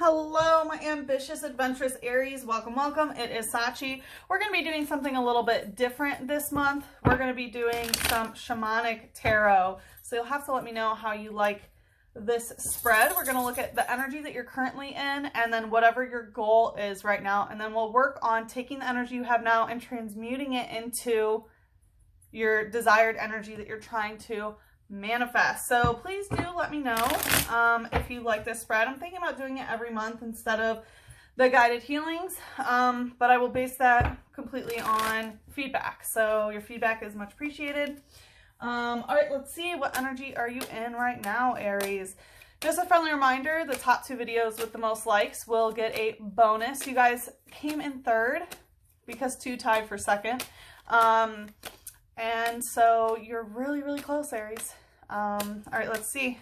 Hello, my ambitious, adventurous Aries. Welcome, welcome. It is Sachi. We're going to be doing something a little bit different this month. We're going to be doing some Shamanic Tarot. So you'll have to let me know how you like this spread. We're going to look at the energy that you're currently in and then whatever your goal is right now. And then we'll work on taking the energy you have now and transmuting it into your desired energy that you're trying to manifest. So please do let me know if you like this spread. I'm thinking about doing it every month instead of the guided healings, but I will base that completely on feedback. So your feedback is much appreciated. All right, let's see. What energy are you in right now, Aries? Just a friendly reminder, the top 2 videos with the most likes will get a bonus. You guys came in 3rd because 2 tied for 2nd. And so you're really, really close, Aries. All right, let's see.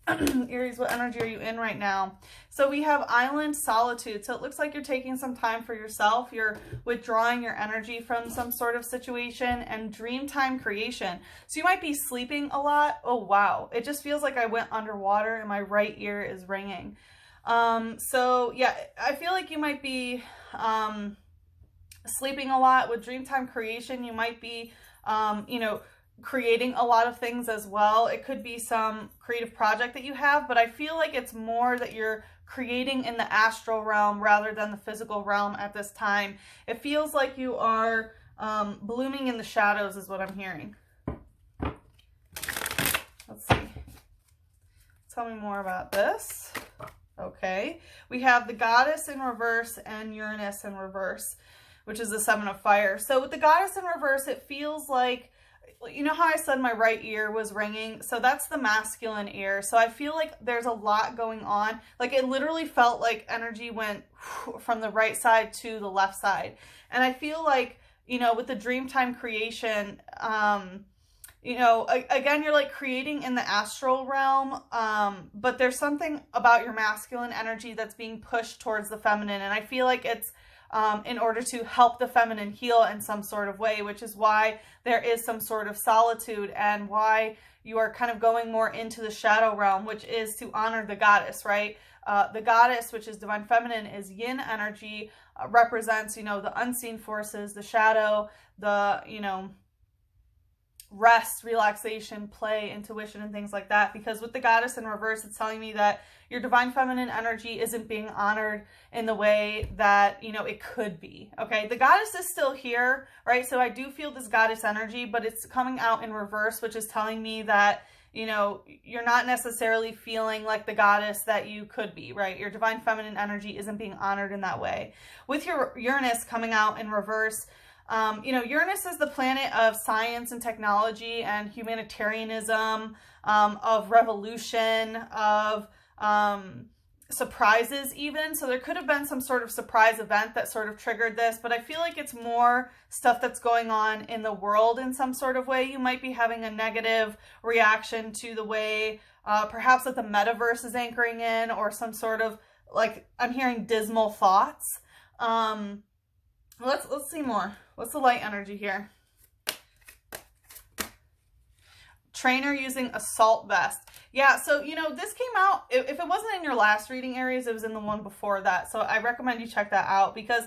Aries, what energy are you in right now? So we have Island Solitude. So it looks like you're taking some time for yourself. You're withdrawing your energy from some sort of situation. And Dreamtime Creation. So you might be sleeping a lot. Oh, wow. It just feels like I went underwater and my right ear is ringing. So yeah, I feel like you might be sleeping a lot. With Dreamtime Creation, you might be creating a lot of things as well. It could be some creative project that you have, but I feel like it's more that you're creating in the astral realm rather than the physical realm at this time. It feels like you are blooming in the shadows is what I'm hearing. Let's see. Tell me more about this. Okay. We have the Goddess in reverse and Uranus in reverse, which is the 7 of Fire. So with the Goddess in reverse, it feels like, you know how I said my right ear was ringing? So that's the masculine ear. So I feel like there's a lot going on. Like it literally felt like energy went from the right side to the left side. And I feel like, with the Dreamtime Creation, again, you're like creating in the astral realm, but there's something about your masculine energy that's being pushed towards the feminine. And I feel like it's in order to help the feminine heal in some sort of way, which is why there is some sort of solitude and why you are kind of going more into the shadow realm, which is to honor the goddess, right? The goddess, which is divine feminine, is yin energy, represents, the unseen forces, the shadow, the, rest, relaxation, play, intuition, and things like that. Because with the Goddess in reverse, it's telling me that your divine feminine energy isn't being honored in the way that, it could be. Okay. The goddess is still here, right? So I do feel this goddess energy, but it's coming out in reverse, which is telling me that, you're not necessarily feeling like the goddess that you could be, right? Your divine feminine energy isn't being honored in that way. With your Uranus coming out in reverse, Uranus is the planet of science and technology and humanitarianism, of revolution, of surprises even. So there could have been some sort of surprise event that sort of triggered this, but I feel like it's more stuff that's going on in the world in some sort of way. You might be having a negative reaction to the way perhaps that the metaverse is anchoring in, or some sort of, like, I'm hearing dismal thoughts. Let's see more. What's the light energy here? Trainer using assault vest. Yeah, so, this came out, if it wasn't in your last reading, Aries, it was in the one before that. So I recommend you check that out because,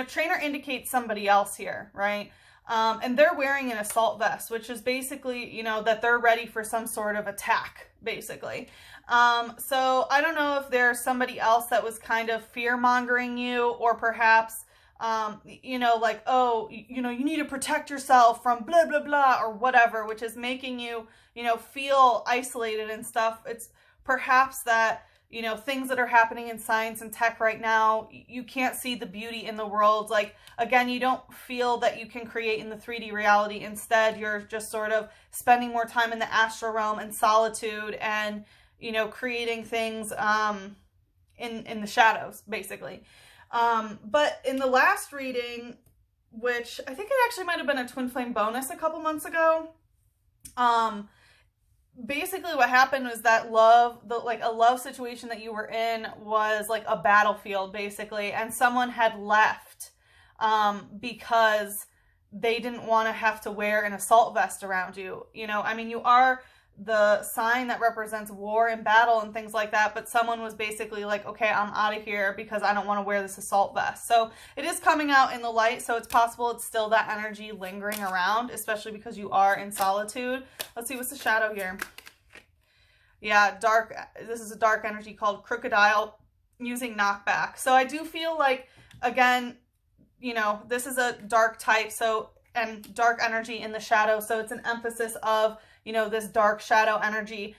trainer indicates somebody else here, right? And they're wearing an assault vest, which is basically, that they're ready for some sort of attack, basically. So I don't know if there's somebody else that was kind of fear-mongering you, or perhaps like, oh, you need to protect yourself from blah, blah, blah, or whatever, which is making you, feel isolated and stuff. It's perhaps that, things that are happening in science and tech right now, you can't see the beauty in the world. Like, again, you don't feel that you can create in the 3D reality. Instead, you're just sort of spending more time in the astral realm and solitude and, creating things, in the shadows, basically. But in the last reading, which I think it actually might have been a twin flame bonus a couple months ago, basically what happened was that a love situation that you were in was like a battlefield, basically, and someone had left, because they didn't want to have to wear an assault vest around you. I mean, you are the sign that represents war and battle and things like that, but someone was basically like, okay, I'm out of here because I don't want to wear this assault vest. So it is coming out in the light, so it's possible it's still that energy lingering around, especially because you are in solitude. Let's see, what's the shadow here? Yeah, dark. This is a dark energy called crocodile using knockback. So I do feel like, again, you know, this is a dark type, so, and dark energy in the shadow, so it's an emphasis of, you know, this dark shadow energy.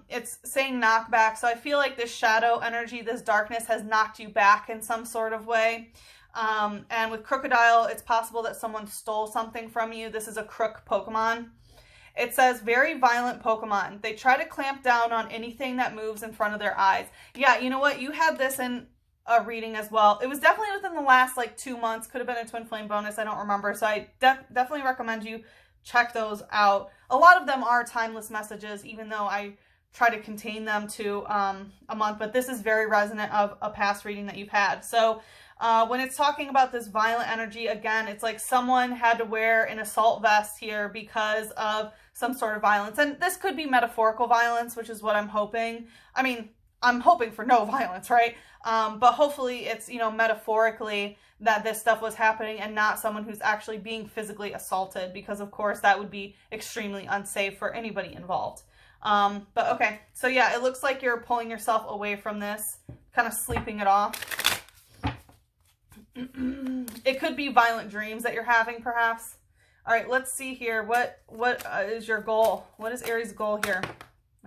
It's saying knockback, so I feel like this shadow energy, this darkness has knocked you back in some sort of way. And with crocodile, it's possible that someone stole something from you. This is a crook Pokemon. It says, very violent Pokemon. They try to clamp down on anything that moves in front of their eyes. Yeah, you know what? You had this in a reading as well. It was definitely within the last like 2 months. Could have been a twin flame bonus. I don't remember. So I definitely recommend you check those out. A lot of them are timeless messages, even though I try to contain them to a month. But this is very resonant of a past reading that you've had. So when it's talking about this violent energy, again, it's like someone had to wear an assault vest here because of some sort of violence. And this could be metaphorical violence, which is what I'm hoping. I mean, I'm hoping for no violence, right? But hopefully it's, you know, metaphorically that this stuff was happening and not someone who's actually being physically assaulted, because of course that would be extremely unsafe for anybody involved. But okay, so yeah, it looks like you're pulling yourself away from this, kind of sleeping it off. It could be violent dreams that you're having, perhaps. All right, let's see here. What is your goal? What is Aries' goal here?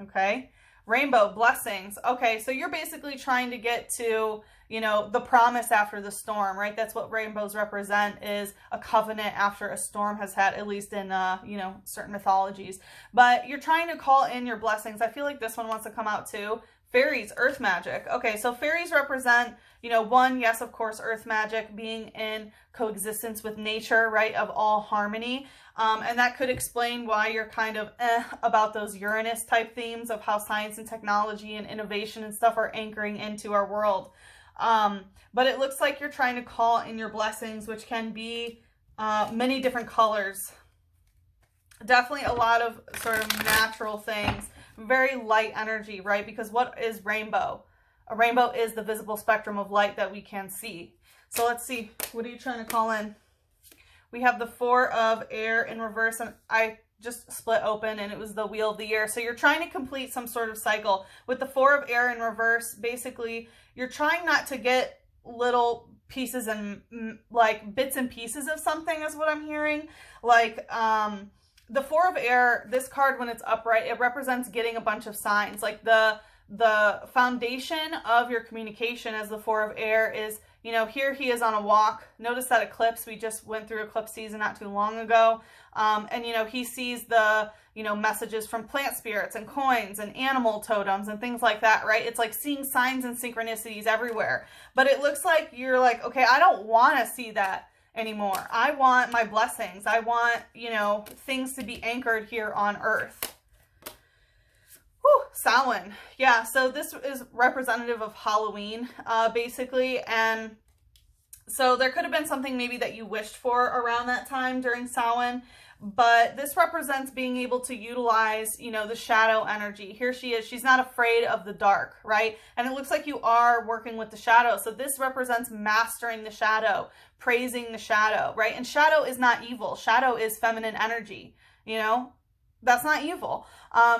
Okay. Rainbow, blessings. Okay, so you're basically trying to get to, you know, the promise after the storm, right? That's what rainbows represent, is a covenant after a storm has had, at least in, you know, certain mythologies. But you're trying to call in your blessings. I feel like this one wants to come out too. Fairies, earth magic. Okay, so fairies represent, you know, one, yes, of course, earth magic, being in coexistence with nature, right, of all harmony. And that could explain why you're kind of about those Uranus type themes of how science and technology and innovation and stuff are anchoring into our world. But it looks like you're trying to call in your blessings, which can be many different colors. Definitely a lot of sort of natural things. Very light energy, right? Because what is rainbow? A rainbow is the visible spectrum of light that we can see. So let's see. What are you trying to call in? We have the 4 of air in reverse, and I just split open and it was the wheel of the year. So you're trying to complete some sort of cycle. With the 4 of air in reverse, basically, you're trying not to get little pieces and like bits and pieces of something is what I'm hearing. Like, the 4 of air, this card, when it's upright, it represents getting a bunch of signs. Like the foundation of your communication as the 4 of air is, you know, here he is on a walk. Notice that eclipse. We just went through eclipse season not too long ago. And, you know, he sees the, you know, messages from plant spirits and coins and animal totems and things like that, right? It's like seeing signs and synchronicities everywhere. But it looks like you're like, okay, I don't want to see that anymore. I want my blessings. I want, you know, things to be anchored here on earth. Whew, Samhain. Yeah, so this is representative of Halloween, basically. And so there could have been something maybe that you wished for around that time during Samhain. But this represents being able to utilize, you know, the shadow energy. Here she is. She's not afraid of the dark, right? And it looks like you are working with the shadow. So this represents mastering the shadow, praising the shadow, right? And shadow is not evil. Shadow is feminine energy, you know? That's not evil.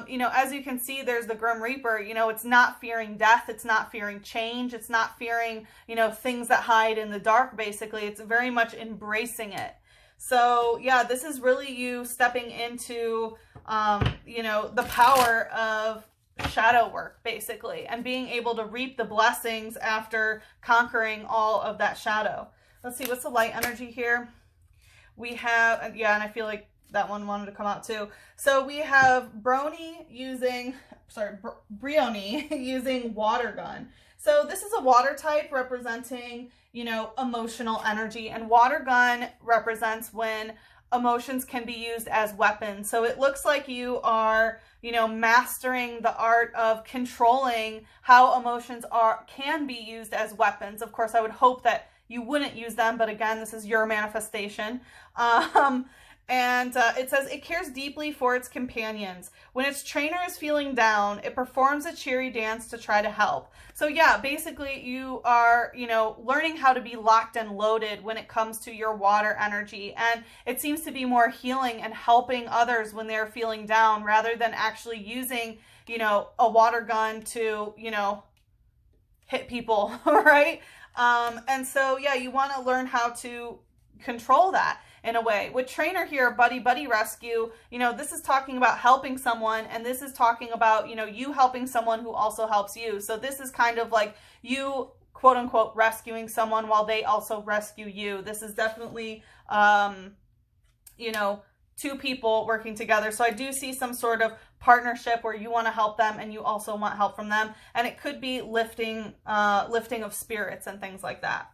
You know, as you can see, there's the Grim Reaper. You know, it's not fearing death. It's not fearing change. It's not fearing, you know, things that hide in the dark, basically. It's very much embracing it. So, yeah, this is really you stepping into, you know, the power of shadow work, basically, and being able to reap the blessings after conquering all of that shadow. Let's see, what's the light energy here? We have, yeah, and I feel like that one wanted to come out too. So we have Briony using water gun. So this is a water type representing, you know, emotional energy, and water gun represents when emotions can be used as weapons. So it looks like you are, you know, mastering the art of controlling how emotions can be used as weapons. Of course, I would hope that you wouldn't use them, but again, this is your manifestation. And it says, it cares deeply for its companions. When its trainer is feeling down, it performs a cheery dance to try to help. So yeah, basically you are, you know, learning how to be locked and loaded when it comes to your water energy. And it seems to be more healing and helping others when they're feeling down, rather than actually using, you know, a water gun to, you know, hit people, right? And so yeah, you want to learn how to control that in a way. With trainer here, buddy rescue, you know, this is talking about helping someone, and this is talking about, you know, you helping someone who also helps you. So this is kind of like you, quote unquote, rescuing someone while they also rescue you. This is definitely, you know, two people working together. So I do see some sort of partnership where you want to help them and you also want help from them. And it could be lifting of spirits and things like that.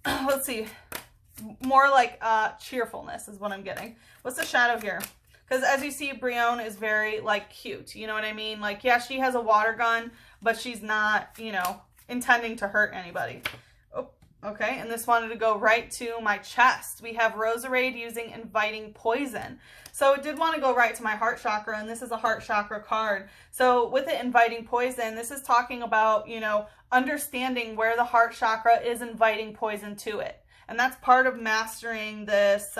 Let's see. More like cheerfulness is what I'm getting. What's the shadow here? Because as you see, Brienne is very like cute. You know what I mean? Like, yeah, she has a water gun, but she's not, you know, intending to hurt anybody. Oh, okay. And this wanted to go right to my chest. We have Roserade using inviting poison. So it did want to go right to my heart chakra, and this is a heart chakra card. So with it inviting poison, this is talking about, you know, understanding where the heart chakra is inviting poison to it. And that's part of mastering this,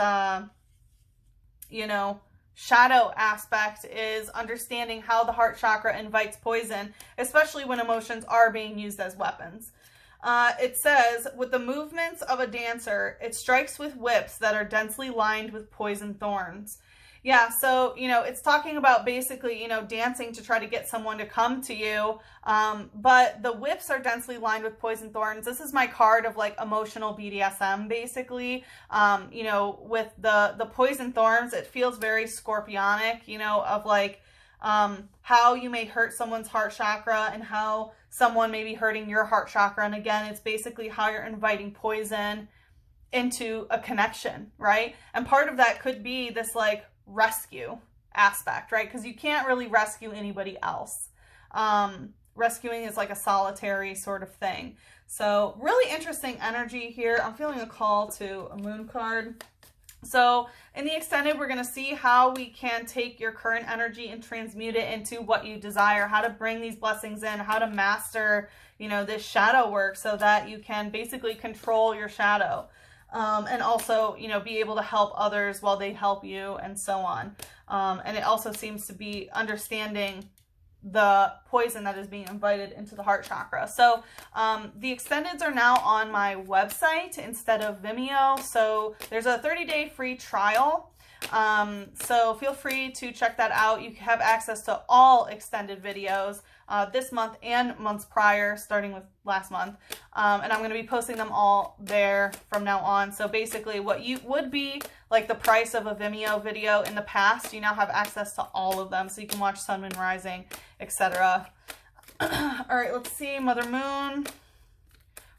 you know, shadow aspect, is understanding how the heart chakra invites poison, especially when emotions are being used as weapons. It says, with the movements of a dancer, it strikes with whips that are densely lined with poison thorns. Yeah, so, you know, it's talking about basically, you know, dancing to try to get someone to come to you. But the whips are densely lined with poison thorns. This is my card of like emotional BDSM, basically. You know, with the poison thorns, it feels very scorpionic, you know, of like how you may hurt someone's heart chakra and how someone may be hurting your heart chakra. And again, it's basically how you're inviting poison into a connection, right? And part of that could be this like rescue aspect, right? Because you can't really rescue anybody else. Rescuing is like a solitary sort of thing. So really interesting energy here. I'm feeling a call to a moon card. So in the extended, we're going to see how we can take your current energy and transmute it into what you desire, how to bring these blessings in, how to master, you know, this shadow work so that you can basically control your shadow. And also, you know, be able to help others while they help you, and so on. And it also seems to be understanding the poison that is being invited into the heart chakra. So the extendeds are now on my website instead of Vimeo. So there's a 30-day free trial. So feel free to check that out. You have access to all extended videos this month and months prior, starting with last month. And I'm going to be posting them all there from now on. So basically what you would be like the price of a Vimeo video in the past, you now have access to all of them. So you can watch Sun, Moon, Rising, etc. All right, let's see. Mother Moon,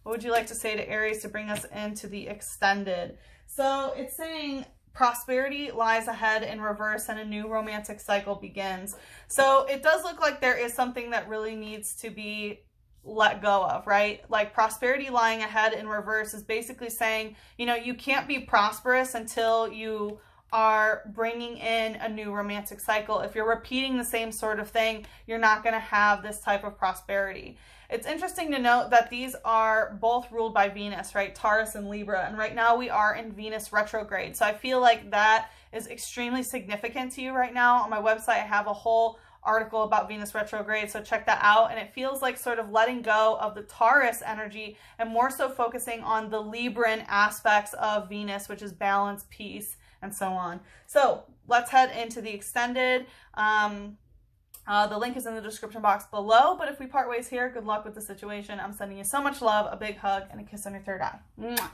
what would you like to say to Aries to bring us into the extended? So it's saying, prosperity lies ahead in reverse and a new romantic cycle begins. So it does look like there is something that really needs to be let go of, right? Like prosperity lying ahead in reverse is basically saying, you know, you can't be prosperous until you are bringing in a new romantic cycle. If you're repeating the same sort of thing, you're not going to have this type of prosperity. It's interesting to note that these are both ruled by Venus, right? Taurus and Libra. And right now we are in Venus retrograde. So I feel like that is extremely significant to you right now. On my website, I have a whole article about Venus retrograde, so check that out. And it feels like sort of letting go of the Taurus energy and more so focusing on the Libran aspects of Venus, which is balance, peace, and so on. So let's head into the extended. The link is in the description box below, but if we part ways here, good luck with the situation. I'm sending you so much love, a big hug, and a kiss on your third eye. Mwah.